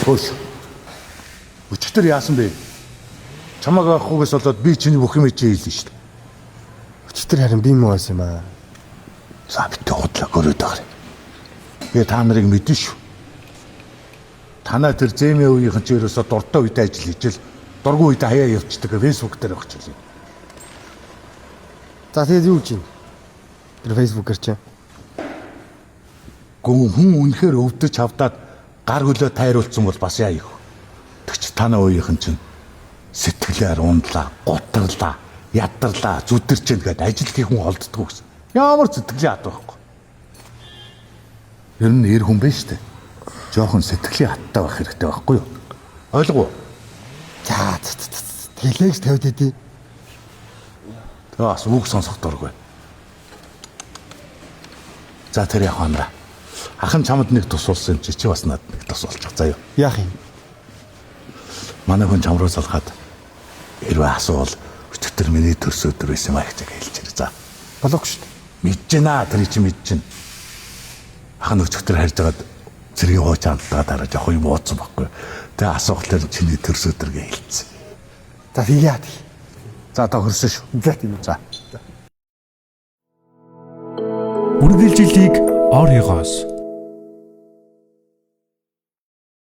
Хөөс. Өчтөр яасан бэ? Чамайг авахгүйгээс болоод би чиний бүх юм хийлээ шүү дээ. Өчтөр харин би муу байсан юм аа. За битээ худлаа görөөд байгаа. Би та нарыг мэдэн шүү. Танаа тэр зэмээ үеийнхэн ч ерөөсө дуртай үедээ ажил хийж л дургүй үедээ хаяа явцдаг фэйсбુક дээр өгчлээ. За тэгээд юу гэж юм? Тэр фэйсбүүкээр чи. Хүн үнэхээр өвдөж хавдаад гар хөлөө тайруулсан бол бас яа юу. Тэгч танаа үеийнхэн чинь сэтгэлээр ундлаа, гутарлаа, ядарлаа, зүдэрч гээд ажил хийх хүн олддгоо гэсэн. Ямар сэтгэлийн хат байхгүй. Ер нь эр хүн байж тээ. Жохон сэтгэлийн хаттай байх хэрэгтэй байхгүй юу? Ойлгов уу? За тэлэгч тавьд идэв. Бас үг сонсох дургүй. За тэр явахнаа. Ахын чамд нэг тусуулсан чи бас надад нэг тусуулчих заяа. Яах юм? Манай хүн чам руу залгаад хэрвээ асуувал өчтөр миний төрс өдөр байсан маяг гэж хэлж ирээ. За. Болохгүй шүү дээ. Мэдэж байна. Тэр чи мэдэж байна. Ахын өчтөр харж байгаад зэргийн хууч хандлагаа дараа жоох юм ууцсан байхгүй. Тэгээ асуухлаар чиний төрс өдөр гэж хэлсэн. За тийгээд. За тохирсон шүү. За тийм үү. За. Үргэлжилтийг оройгоос